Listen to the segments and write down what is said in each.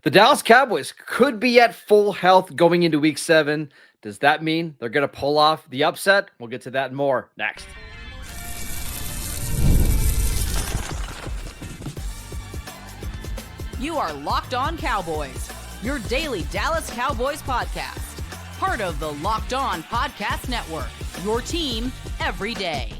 The Dallas Cowboys could be at full health going into week 7. Does that mean they're going to pull off the upset? We'll get to that and more next. You are Locked On Cowboys, your daily Dallas Cowboys podcast. Part of the Locked On Podcast Network, your team every day.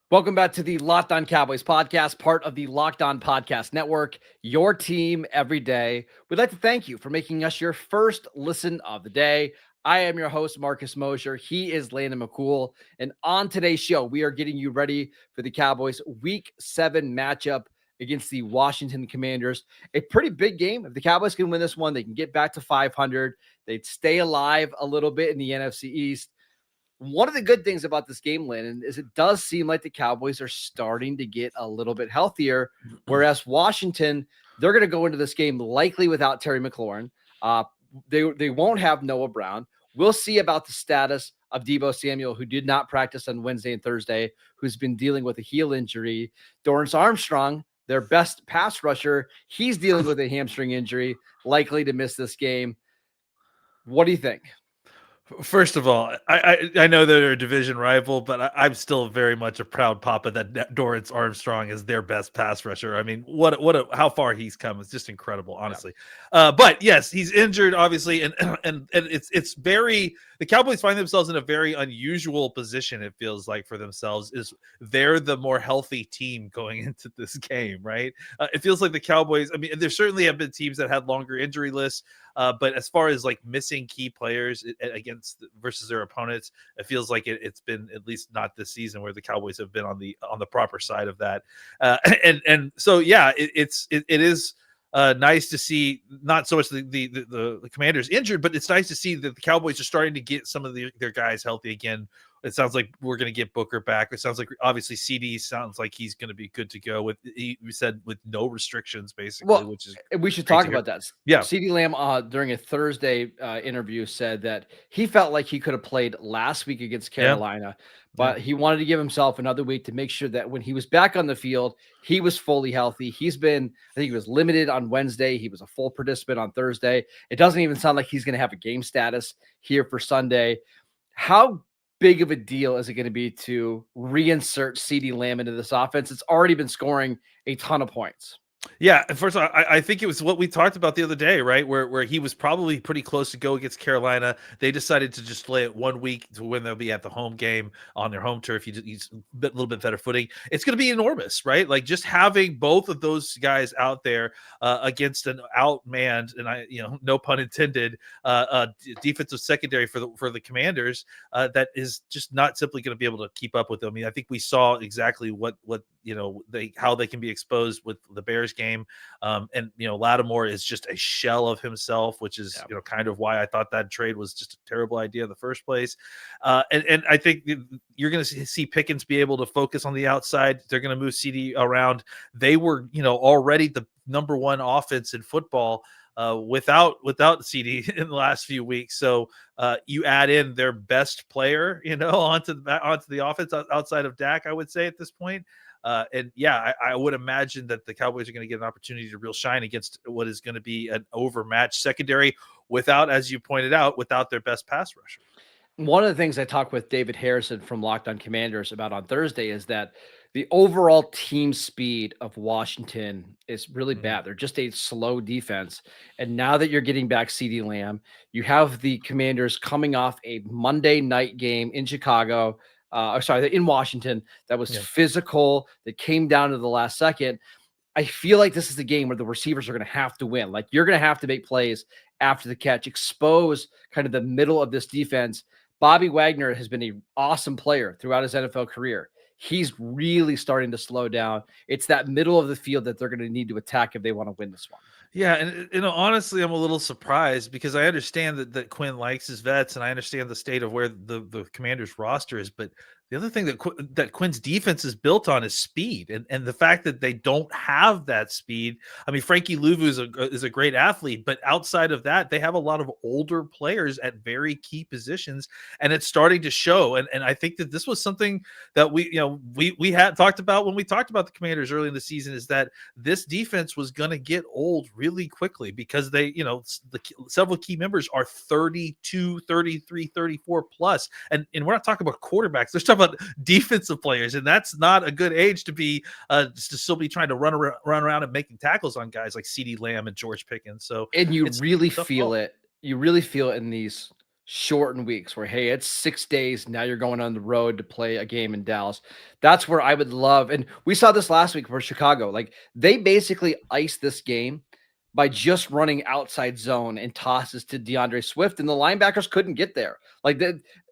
Welcome back to the Locked On Cowboys podcast, part of the Locked On Podcast Network, your team every day. We'd like to thank you for making us your first listen of the day. I am your host, Marcus Mosher. He is Landon McCool. And on today's show, we are getting you ready for the Cowboys Week 7 matchup against the Washington Commanders. A pretty big game. If the Cowboys can win this one, they can get back to 500. They'd stay alive a little bit in the NFC East. One of the good things about this game, Landon, is it does seem like the Cowboys are starting to get a little bit healthier, whereas Washington, they're going to go into this game likely without Terry McLaurin. They won't have Noah Brown. We'll see about the status of Deebo Samuel, who did not practice on Wednesday and Thursday, who's been dealing with a heel injury. Dorrance Armstrong, their best pass rusher, he's dealing with a hamstring injury, likely to miss this game. What do you think? First of all, I know they're a division rival, but I'm still very much a proud papa that Dorrance Armstrong is their best pass rusher. I mean, how far he's come is just incredible, honestly. Yeah. But yes, he's injured, obviously, and it's very. The Cowboys find themselves in a very unusual position. It feels like for themselves is they're the more healthy team going into this game, right? It feels like the Cowboys. I mean, there certainly have been teams that had longer injury lists. But as far as like missing key players versus their opponents, it feels like it's been at least not this season where the Cowboys have been on the proper side of that. And so yeah, it is nice to see not so much the Commanders injured, but it's nice to see that the Cowboys are starting to get some of their guys healthy again. It sounds like we're going to get Booker back. It sounds like obviously CeeDee sounds like he's going to be good to go we said with no restrictions basically, well, which is we should talk about that. Yeah. CeeDee Lamb during a Thursday interview said that he felt like he could have played last week against Carolina, but he wanted to give himself another week to make sure that when he was back on the field, he was fully healthy. I think he was limited on Wednesday. He was a full participant on Thursday. It doesn't even sound like he's going to have a game status here for Sunday. How big of a deal is it going to be to reinsert CeeDee Lamb into this offense? It's already been scoring a ton of points. Yeah, first of all, I think it was what we talked about the other day, right? Where he was probably pretty close to go against Carolina. They decided to just delay it 1 week to when they'll be at the home game on their home turf. He's a little bit better footing. It's going to be enormous, right? Like just having both of those guys out there against an outmanned, and no pun intended, defensive secondary for the Commanders that is just not simply going to be able to keep up with them. I mean, I think we saw exactly what how they can be exposed with the Bears game. And Lattimore is just a shell of himself, which is kind of why I thought that trade was just a terrible idea in the first place. And I think you're going to see Pickens be able to focus on the outside. They're going to move CeeDee around. They were already the number one offense in football without CeeDee in the last few weeks. So you add in their best player onto the offense outside of Dak, I would say at this point. And yeah, I would imagine that the Cowboys are going to get an opportunity to real shine against what is going to be an overmatched secondary without, as you pointed out, without their best pass rusher. One of the things I talked with David Harrison from Locked On Commanders about on Thursday is that the overall team speed of Washington is really bad. They're just a slow defense. And now that you're getting back CeeDee Lamb, you have the Commanders coming off a Monday night game in Chicago. In Washington, that was physical, that came down to the last second. I feel like this is the game where the receivers are going to have to win. Like you're going to have to make plays after the catch, expose kind of the middle of this defense. Bobby Wagner has been an awesome player throughout his NFL career. He's really starting to slow down. It's that middle of the field that they're going to need to attack if they want to win this one. Yeah, and honestly, I'm a little surprised because I understand that Quinn likes his vets, and I understand the state of where the Commanders roster is, but The other thing that Quinn's defense is built on is speed, and the fact that they don't have that speed. I mean, Frankie Louvu is a great athlete, but outside of that, they have a lot of older players at very key positions, and it's starting to show. And I think that this was something that we had talked about when we talked about the Commanders early in the season, is that this defense was going to get old really quickly because several key members are 32, 33, 34 plus, and we're not talking about quarterbacks. There's about defensive players, and that's not a good age to be to still be trying to run around and making tackles on guys like CeeDee Lamb and George Pickens. So, and you really feel it. You really feel it in these shortened weeks where, hey, it's 6 days now. You're going on the road to play a game in Dallas. That's where I would love, and we saw this last week for Chicago. Like, they basically iced this game by just running outside zone and tosses to DeAndre Swift, and the linebackers couldn't get there. Like,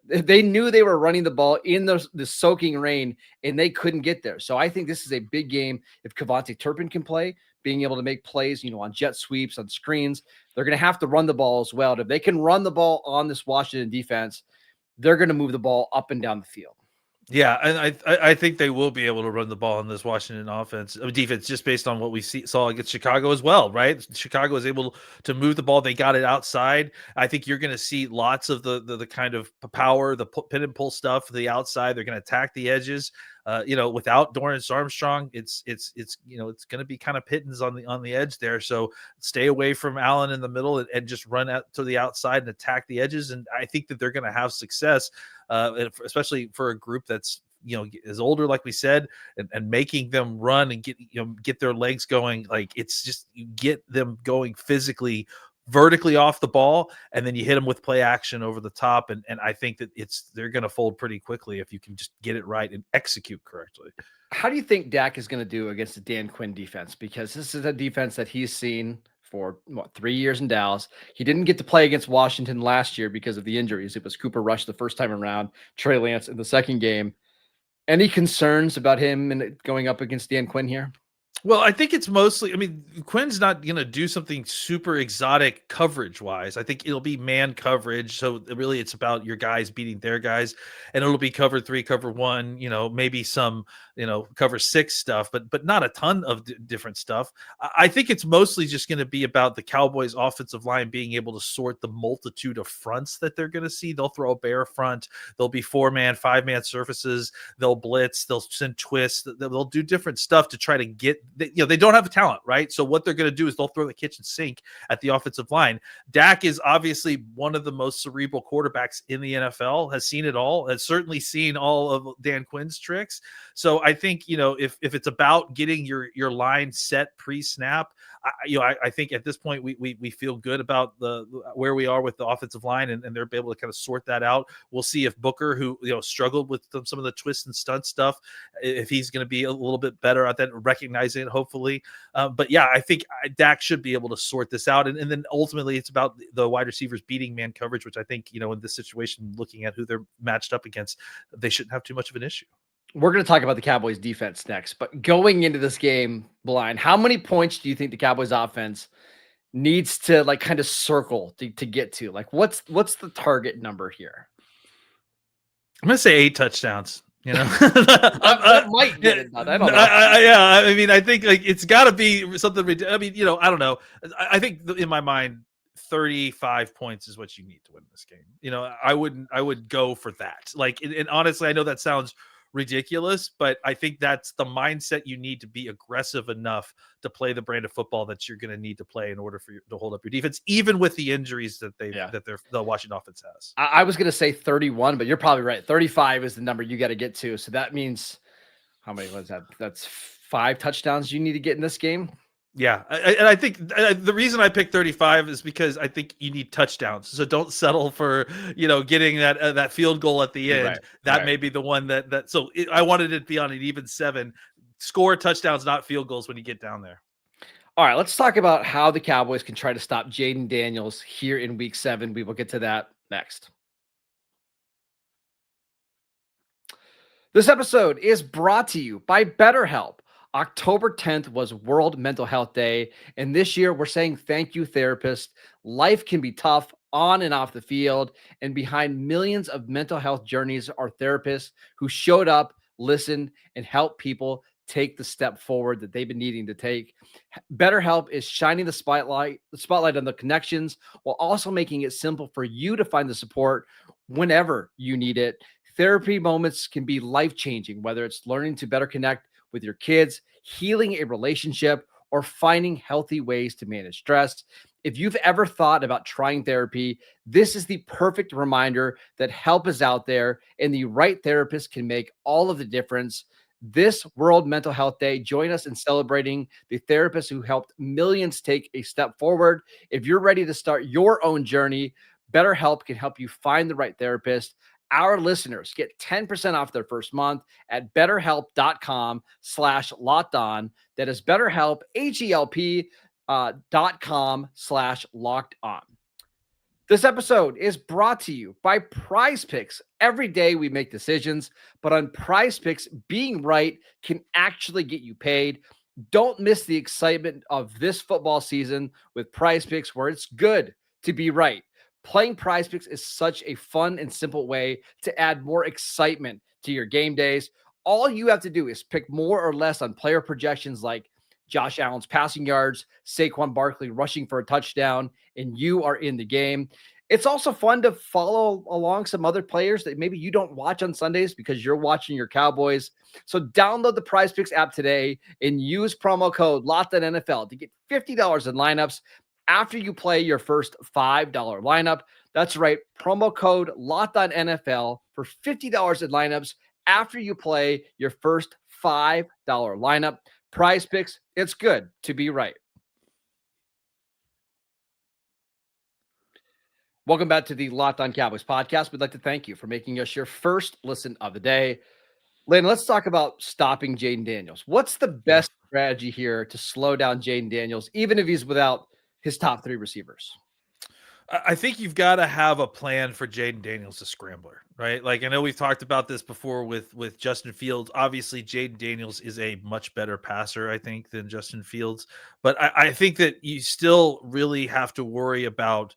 they knew they were running the ball in the soaking rain, and they couldn't get there. So I think this is a big game. If Kevontae Turpin can play, being able to make plays, on jet sweeps, on screens, they're going to have to run the ball as well. If they can run the ball on this Washington defense, they're going to move the ball up and down the field. Yeah, and I think they will be able to run the ball in this Washington defense, just based on what we saw against Chicago as well, right? Chicago was able to move the ball; they got it outside. I think you're going to see lots of the kind of power, the pin and pull stuff, the outside. They're going to attack the edges. Without Dorrance Armstrong, it's going to be kind of pittance on the edge there. So stay away from Allen in the middle and just run out to the outside and attack the edges. And I think that they're going to have success, especially for a group that's is older, like we said, and making them run and get their legs going. Like, it's just, you get them going physically, vertically off the ball, and then you hit them with play action over the top. And I think that they're going to fold pretty quickly if you can just get it right and execute correctly. How do you think Dak is going to do against the Dan Quinn defense? Because this is a defense that he's seen for 3 years in Dallas. He didn't get to play against Washington last year because of the injuries. It was Cooper Rush the first time around, Trey Lance in the second game. Any concerns about him and going up against Dan Quinn here? Well, I think it's mostly, Quinn's not going to do something super exotic coverage wise. I think it'll be man coverage. So really it's about your guys beating their guys, and it'll be cover 3, cover 1, maybe some, cover 6 stuff, but not a ton of different stuff. I think it's mostly just going to be about the Cowboys offensive line being able to sort the multitude of fronts that they're going to see. They'll throw a bear front. There'll be 4-man, 5-man surfaces. They'll blitz. They'll send twists. They'll do different stuff to try to get, they don't have a talent, right? So what they're going to do is they'll throw the kitchen sink at the offensive line. Dak is obviously one of the most cerebral quarterbacks in the NFL, has seen it all, has certainly seen all of Dan Quinn's tricks. So I think, if it's about getting your line set pre-snap, I think at this point we feel good about where we are with the offensive line, and they're able to kind of sort that out. We'll see if Booker, who struggled with some of the twist and stunt stuff, if he's going to be a little bit better at that, recognizing it, hopefully. But yeah, I think Dak should be able to sort this out, and then ultimately it's about the wide receivers beating man coverage, which I think in this situation, looking at who they're matched up against, they shouldn't have too much of an issue. We're going to talk about the Cowboys defense next, but going into this game, Blind, how many points do you think the Cowboys offense needs to kind of circle to get to? Like, what's the target number here? I'm going to say 8 touchdowns. I might get it done. I don't know. I think it's got to be something. I don't know. I think in my mind, 35 points is what you need to win this game. I would go for that. And honestly, I know that sounds ridiculous, but I think that's the mindset you need to be aggressive enough to play the brand of football that you're going to need to play in order for you to hold up your defense, even with the injuries that the Washington offense has. I was going to say 31, but you're probably right. 35 is the number you got to get to. So that means how many was that? That's 5 touchdowns you need to get in this game. Yeah, and I think the reason I picked 35 is because I think you need touchdowns. So don't settle for getting that field goal at the end. That may be the one that. So I wanted it to be on an even 7. Score touchdowns, not field goals, when you get down there. All right, let's talk about how the Cowboys can try to stop Jayden Daniels here in Week 7. We will get to that next. This episode is brought to you by BetterHelp. October 10th was World Mental Health Day, and this year we're saying thank you, therapists. Life can be tough on and off the field. And behind millions of mental health journeys are therapists who showed up, listened, and helped people take the step forward that they've been needing to take. BetterHelp is shining the spotlight on the connections while also making it simple for you to find the support whenever you need it. Therapy moments can be life-changing, whether it's learning to better connect with your kids, healing a relationship, or finding healthy ways to manage stress. If you've ever thought about trying therapy, this is the perfect reminder that help is out there and the right therapist can make all of the difference. This World Mental Health Day, join us in celebrating the therapists who helped millions take a step forward. If you're ready to start your own journey, BetterHelp can help you find the right therapist. Our listeners get 10% off their first month at betterhelp.com/lockedon. That is BetterHelp, HELP.com/lockedon. This episode is brought to you by Prize Picks. Every day we make decisions, but on Prize Picks, being right can actually get you paid. Don't miss the excitement of this football season with Prize Picks, where it's good to be right. Playing Prize Picks is such a fun and simple way to add more excitement to your game days. All you have to do is pick more or less on player projections like Josh Allen's passing yards, Saquon Barkley rushing for a touchdown, and you are in the game. It's also fun to follow along some other players that maybe you don't watch on Sundays because you're watching your Cowboys. So download the Prize Picks app today and use promo code LOCKEDONNFL to get $50 in lineups after you play your first $5 lineup. That's right, promo code LOCKEDONNFL for $50 in lineups after you play your first $5 lineup. Prize Picks, it's good to be right. Welcome back to the Locked On Cowboys podcast. We'd like to thank you for making us your first listen of the day. Landon, let's talk about stopping Jayden Daniels. What's the best strategy here to slow down Jayden Daniels, even if he's without his top three receivers? I think you've got to have a plan for Jayden Daniels, the scrambler, right? Like, I know we've talked about this before with Justin Fields. Obviously, Jayden Daniels is a much better passer, I think, than Justin Fields. But I think that you still really have to worry about,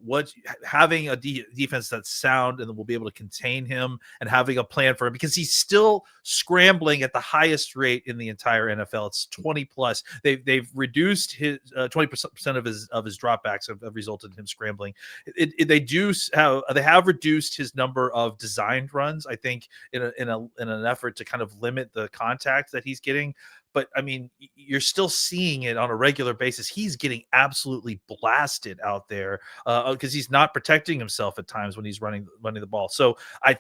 what having a defense that's sound and will be able to contain him and having a plan for him, because he's still scrambling at the highest rate in the entire NFL. It's 20 plus. They've reduced his 20% of his dropbacks have resulted in him scrambling. They have reduced his number of designed runs, I think, in an effort to kind of limit the contact that he's getting. But I mean, you're still seeing it on a regular basis. He's getting absolutely blasted out there because he's not protecting himself at times when he's running the ball.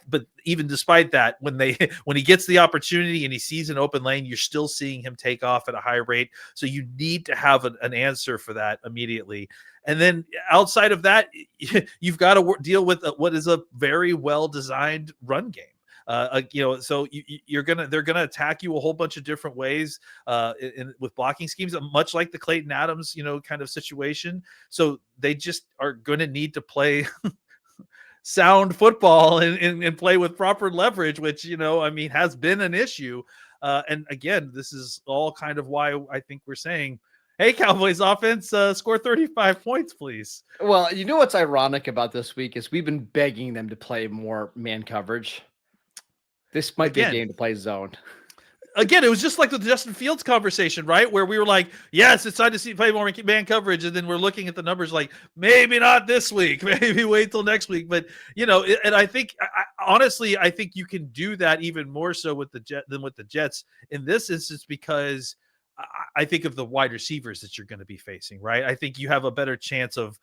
But even despite that, when he gets the opportunity and he sees an open lane, you're still seeing him take off at a high rate. So you need to have an answer for that immediately. And then outside of that, you've got to deal with what is a very well designed run game. So they're gonna attack you a whole bunch of different ways with blocking schemes, much like the Clayton Adams, kind of situation. So they just are going to need to play sound football and play with proper leverage, which has been an issue. And again, this is all kind of why I think we're saying, hey, Cowboys offense, score 35 points, please. Well, what's ironic about this week is we've been begging them to play more man coverage. This might be a game to play zone. Again, it was just like the Justin Fields conversation, right? Where we were like, yes, it's time to play more man coverage. And then we're looking at the numbers like, maybe not this week, maybe wait till next week. But, and I think, honestly, I think you can do that even more so with than with the Jets in this instance, because I think of the wide receivers that you're going to be facing, right? I think you have a better chance of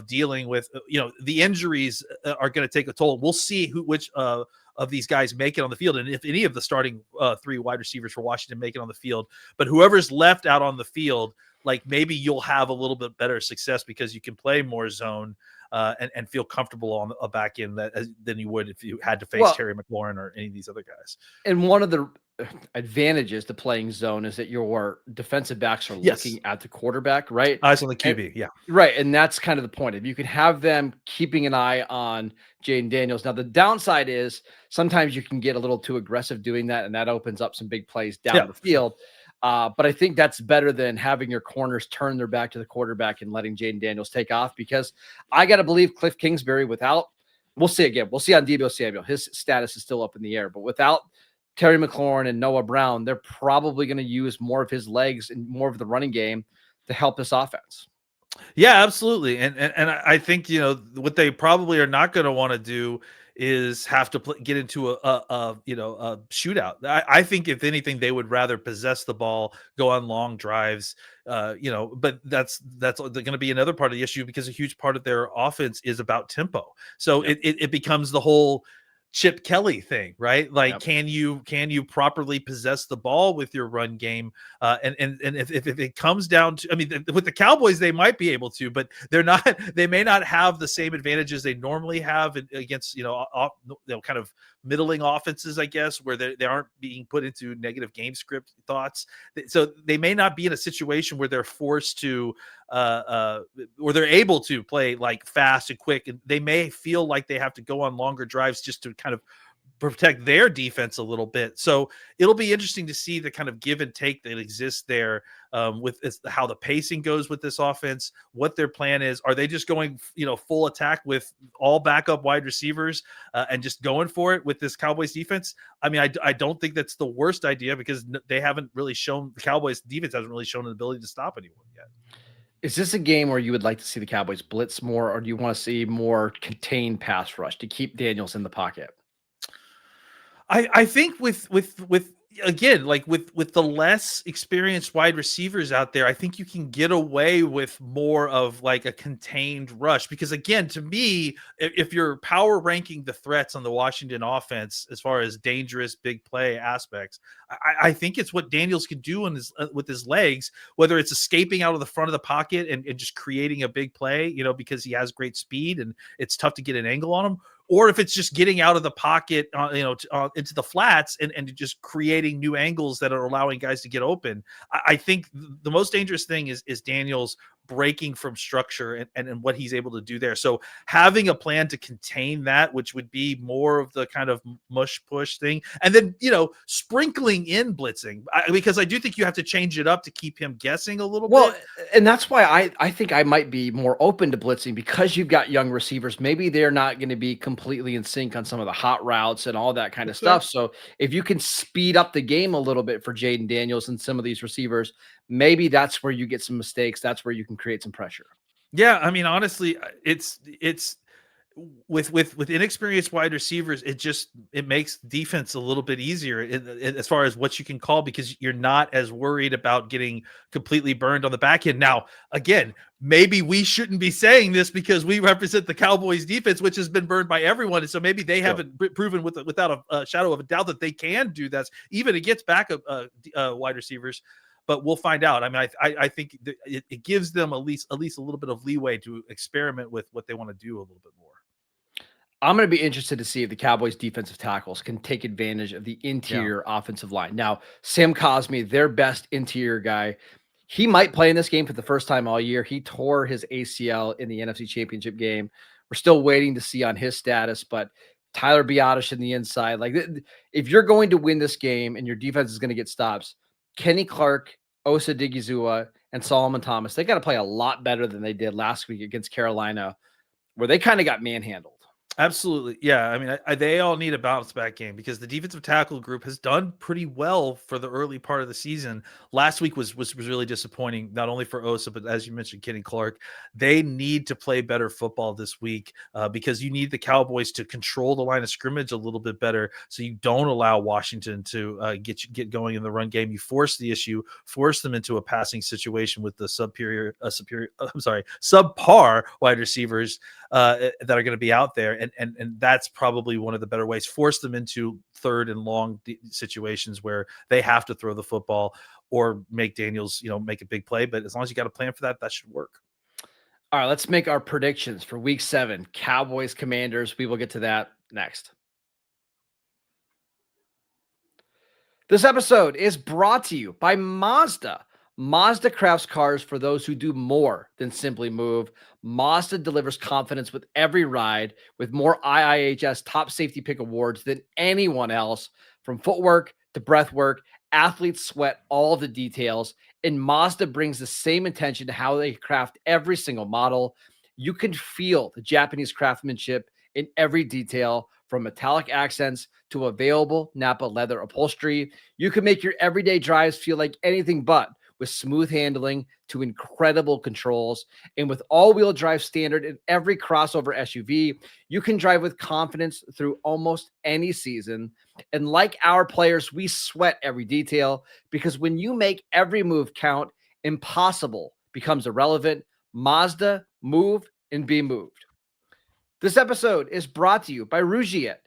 dealing with, the injuries are going to take a toll. We'll see which of these guys make it on the field, and if any of the starting three wide receivers for Washington make it on the field. But whoever's left out on the field, like, maybe you'll have a little bit better success because you can play more zone and feel comfortable on a back end than you would if you had to face Terry McLaurin or any of these other guys. And one of the advantages to playing zone is that your defensive backs are looking at the quarterback, right? Eyes on the QB, yeah. Right, and that's kind of the point. If you can have them keeping an eye on Jayden Daniels. Now, the downside is sometimes you can get a little too aggressive doing that, and that opens up some big plays down the field. But I think that's better than having your corners turn their back to the quarterback and letting Jayden Daniels take off, because I got to believe Cliff Kingsbury we'll see again. We'll see on Deebo Samuel. His status is still up in the air, but without Terry McLaurin and Noah Brown, they're probably going to use more of his legs and more of the running game to help this offense. Yeah, absolutely. And I think, what they probably are not going to want to do is have to get into a shootout. I think if anything, they would rather possess the ball, go on long drives, but that's going to be another part of the issue, because a huge part of their offense is about tempo. So it becomes the whole Chip Kelly thing, right? Like, can you properly possess the ball with your run game? And if it comes down to, I mean, with the Cowboys, they might be able to, but they may not have the same advantages they normally have against, kind of middling offenses, I guess, where they aren't being put into negative game script thoughts. So they may not be in a situation where they're forced to, or they're able to play like fast and quick, and they may feel like they have to go on longer drives just to kind of protect their defense a little bit. So it'll be interesting to see the kind of give and take that exists there, with how the pacing goes with this offense, what their plan is. Are they just going, full attack with all backup wide receivers, and just going for it with this Cowboys defense? I mean, I don't think that's the worst idea, because they haven't really shown, the Cowboys defense hasn't really shown an ability to stop anyone yet. Is this a game where you would like to see the Cowboys blitz more, or do you want to see more contained pass rush to keep Daniels in the pocket? I think with again, like with the less experienced wide receivers out there, I think you can get away with more of like a contained rush, because again, to me, if you're power ranking the threats on the Washington offense as far as dangerous big play aspects, I think it's what Daniels can do with his legs, whether it's escaping out of the front of the pocket and just creating a big play, because he has great speed and it's tough to get an angle on him, or if it's just getting out of the pocket, into the flats and just creating new angles that are allowing guys to get open. I think the most dangerous thing is Daniels breaking from structure and what he's able to do there. So having a plan to contain that, which would be more of the kind of mush push thing, and then, sprinkling in blitzing, because I do think you have to change it up to keep him guessing a little bit. And that's why I think I might be more open to blitzing, because you've got young receivers. Maybe they're not going to be completely in sync on some of the hot routes and all that kind of stuff. So if you can speed up the game a little bit for Jayden Daniels and some of these receivers, maybe that's where you get some mistakes. That's where you can create some pressure. Yeah, I mean, honestly, it's with inexperienced wide receivers, it makes defense a little bit easier as far as what you can call, because you're not as worried about getting completely burned on the back end. Now, again, maybe we shouldn't be saying this because we represent the Cowboys defense, which has been burned by everyone. And so maybe they haven't proven without a shadow of a doubt that they can do that, even against backup wide receivers. But we'll find out. I mean, I think it gives them at least a little bit of leeway to experiment with what they want to do a little bit more. I'm going to be interested to see if the Cowboys defensive tackles can take advantage of the interior offensive line. Now, Sam Cosmi, their best interior guy, he might play in this game for the first time all year. He tore his ACL in the NFC Championship game. We're still waiting to see on his status, but Tyler Biadasz in the inside. Like, if you're going to win this game and your defense is going to get stops, Kenny Clark, Osa Digizua, and Solomon Thomas, they got to play a lot better than they did last week against Carolina, where they kind of got manhandled. Absolutely. Yeah. I mean, they all need a bounce back game, because the defensive tackle group has done pretty well for the early part of the season. Last week was really disappointing, not only for Osa, but as you mentioned, Kenny Clark. They need to play better football this week, because you need the Cowboys to control the line of scrimmage a little bit better, so you don't allow Washington to get going in the run game. You force the issue, force them into a passing situation with the subpar wide receivers that are going to be out there. And that's probably one of the better ways. Force them into third and long situations where they have to throw the football, or make Daniels, make a big play. But as long as you got a plan for that, that should work. All right, let's make our predictions for week 7, Cowboys-Commanders. We will get to that next. This episode is brought to you by Mazda. Mazda crafts cars for those who do more than simply move. Mazda delivers confidence with every ride, with more IIHS top safety pick awards than anyone else. From footwork to breathwork, Athletes sweat all of the details, and Mazda brings the same attention to how they craft every single model. You can feel the Japanese craftsmanship in every detail, from metallic accents to available Napa leather upholstery. You can make your everyday drives feel like anything but, with smooth handling to incredible controls. And with all-wheel drive standard in every crossover SUV, you can drive with confidence through almost any season. And like our players, we sweat every detail, because when you make every move count, impossible becomes irrelevant. Mazda, move and be moved. This episode is brought to you by Rougiet.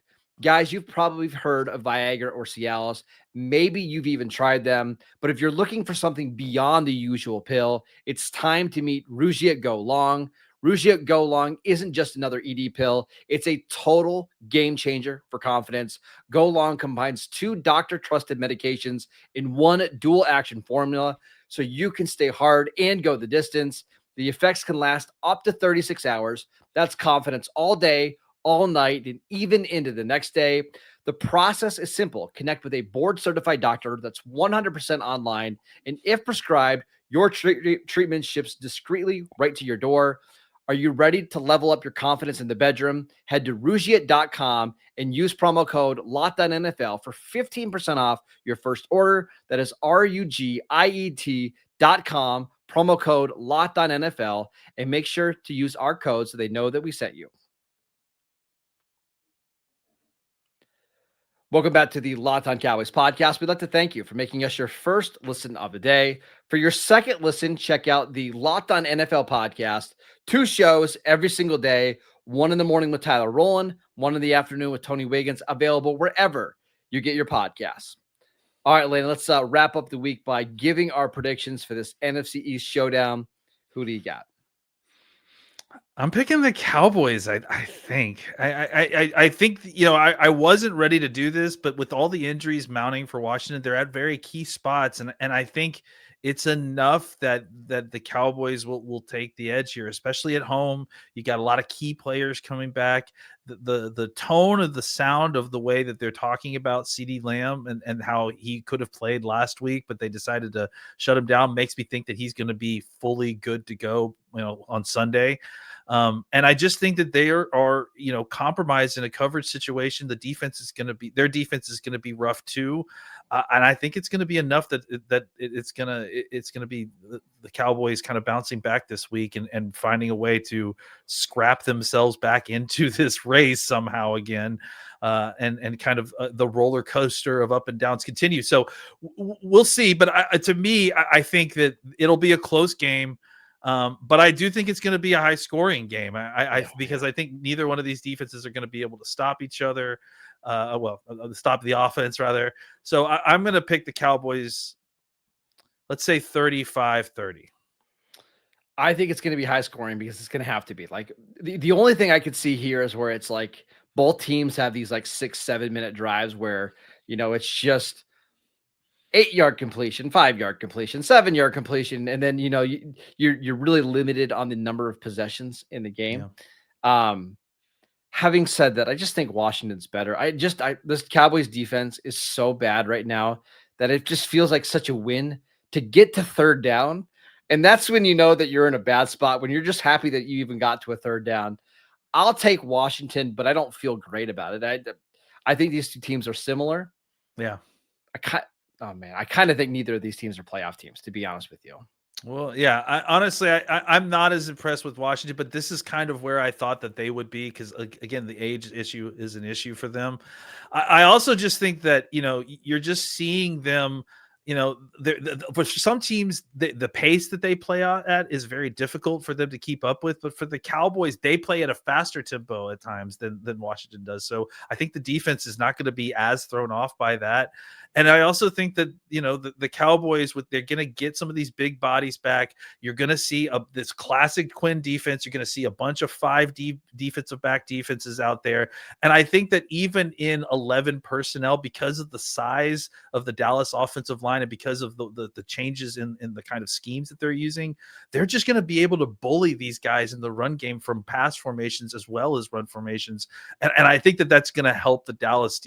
Guys, you've probably heard of Viagra or Cialis. Maybe you've even tried them. But if you're looking for something beyond the usual pill, it's time to meet Rougiet Go Long. Rougiet Go Long isn't just another ED pill. It's a total game changer for confidence. Go Long combines 2 doctor-trusted medications in one dual-action formula, so you can stay hard and go the distance. The effects can last up to 36 hours. That's confidence all day, all night, and even into the next day. The process is simple. Connect with a board-certified doctor that's 100% online, and if prescribed, your treatment ships discreetly right to your door. Are you ready to level up your confidence in the bedroom? Head to Rougiet.com and use promo code LOCKEDONNFL for 15% off your first order. That is RUGIET.com, promo code LOCKEDONNFL, and make sure to use our code so they know that we sent you. Welcome back to the Locked On Cowboys podcast. We'd like to thank you for making us your first listen of the day. For your second listen, check out the Locked On NFL podcast. 2 shows every single day, one in the morning with Tyler Rowland, one in the afternoon with Tony Wiggins, available wherever you get your podcasts. All right, Lane, let's wrap up the week by giving our predictions for this NFC East showdown. Who do you got? I'm picking the Cowboys. I think. I think, I wasn't ready to do this, but with all the injuries mounting for Washington, they're at very key spots, and I think it's enough that the Cowboys will take the edge here, especially at home. You got a lot of key players coming back. The tone of the sound of the way that they're talking about CeeDee Lamb and how he could have played last week, but they decided to shut him down, makes me think that he's going to be fully good to go, on Sunday. And I just think that they are compromised in a coverage situation. Their defense is going to be rough too. And I think it's going to be enough that it's going to be the Cowboys kind of bouncing back this week and finding a way to scrap themselves back into this race somehow again. And kind of the roller coaster of up and downs continue. So we'll see. But to me, I think that it'll be a close game. But I do think it's going to be a high scoring game. Because I think neither one of these defenses are going to be able to stop each other. Stop the offense rather. So I'm going to pick the Cowboys. Let's say 35-30. I think it's going to be high scoring because it's going to have to be. Like the only thing I could see here is where it's like both teams have these like 6-7 minute drives where, it's just 8-yard completion, 5-yard completion, 7-yard completion. And then, you're really limited on the number of possessions in the game. Yeah. Having said that, I just think Washington's better. This Cowboys defense is so bad right now that it just feels like such a win to get to 3rd down. And that's when you know that you're in a bad spot, when you're just happy that you even got to a 3rd down. I'll take Washington, but I don't feel great about it. I think these 2 teams are similar. Yeah. I kind of think neither of these teams are playoff teams, to be honest with you. Well, yeah, honestly, I'm not as impressed with Washington, but this is kind of where I thought that they would be because, again, the age issue is an issue for them. I also just think that, you're just seeing them, for some teams, the pace that they play at is very difficult for them to keep up with. But for the Cowboys, they play at a faster tempo at times than Washington does. So I think the defense is not going to be as thrown off by that. And I also think that, the Cowboys, they're going to get some of these big bodies back. You're going to see this classic Quinn defense. You're going to see a bunch of 5 defensive back defenses out there. And I think that even in 11 personnel, because of the size of the Dallas offensive line and because of the changes in the kind of schemes that they're using, they're just going to be able to bully these guys in the run game from pass formations as well as run formations. And I think that that's going to help the Dallas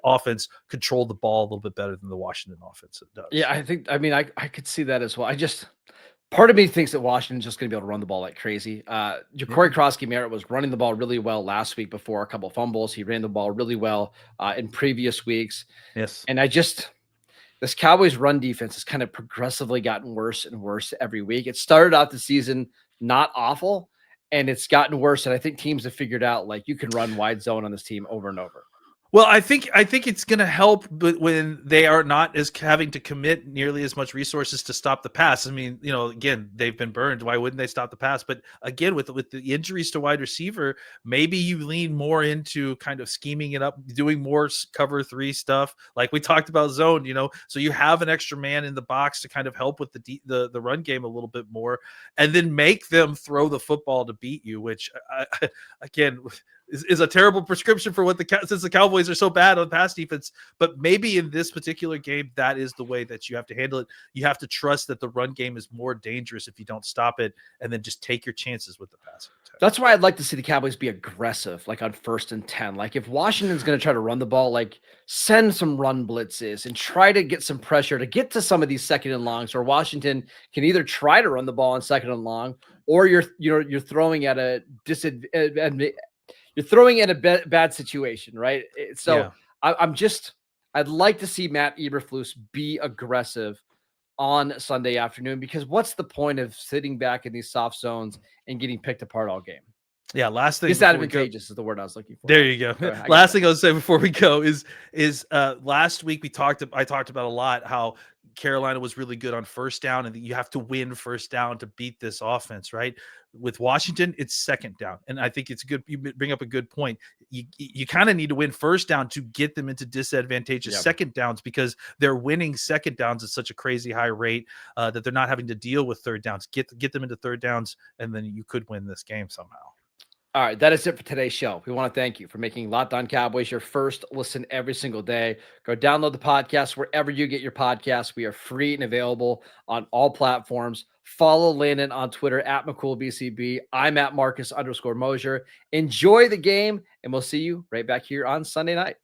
offense control the ball a little bit bit better than the Washington offense does. Yeah, I could see that as well. Part of me thinks that Washington's just going to be able to run the ball like crazy. Ja'Cory Krosky-Merritt was running the ball really well last week before a couple fumbles. He ran the ball really well in previous weeks. Yes. And this Cowboys run defense has kind of progressively gotten worse and worse every week. It started out the season not awful, and it's gotten worse. And I think teams have figured out, like, you can run wide zone on this team over and over. Well, I think it's going to help, but when they are not as having to commit nearly as much resources to stop the pass. I mean, again, they've been burned. Why wouldn't they stop the pass? But again, with the injuries to wide receiver, maybe you lean more into kind of scheming it up, doing more cover 3 stuff, like we talked about zone. So you have an extra man in the box to kind of help with the run game a little bit more, and then make them throw the football to beat you. Which again, is a terrible prescription for since the Cowboys are so bad on pass defense. But maybe in this particular game, that is the way that you have to handle it. You have to trust that the run game is more dangerous if you don't stop it, and then just take your chances with the passing attack. That's why I'd like to see the Cowboys be aggressive, like on 1st and 10. Like, if Washington's going to try to run the ball, like, send some run blitzes and try to get some pressure to get to some of these 2nd and longs, or Washington can either try to run the ball on 2nd and long, or you're throwing at a disadvantage. You're throwing in a bad situation, right? So yeah. I'd like to see Matt Eberflus be aggressive on Sunday afternoon, because what's the point of sitting back in these soft zones and getting picked apart all game? Yeah, last thing. Disadvantageous is the word I was looking for. There you go. Last thing I was saying before we go is last week I talked about a lot how Carolina was really good on 1st down, and that you have to win 1st down to beat this offense, right? With Washington, it's 2nd down, and I think it's good. You bring up a good point. You kind of need to win 1st down to get them into disadvantageous 2nd downs, because they're winning 2nd downs at such a crazy high rate that they're not having to deal with 3rd downs. Get them into 3rd downs, and then you could win this game somehow. All right, that is it for today's show. We want to thank you for making Locked On Cowboys your first listen every single day. Go download the podcast wherever you get your podcasts. We are free and available on all platforms. Follow Landon on Twitter at McCoolBCB. I'm at Marcus_Mosher. Enjoy the game, and we'll see you right back here on Sunday night.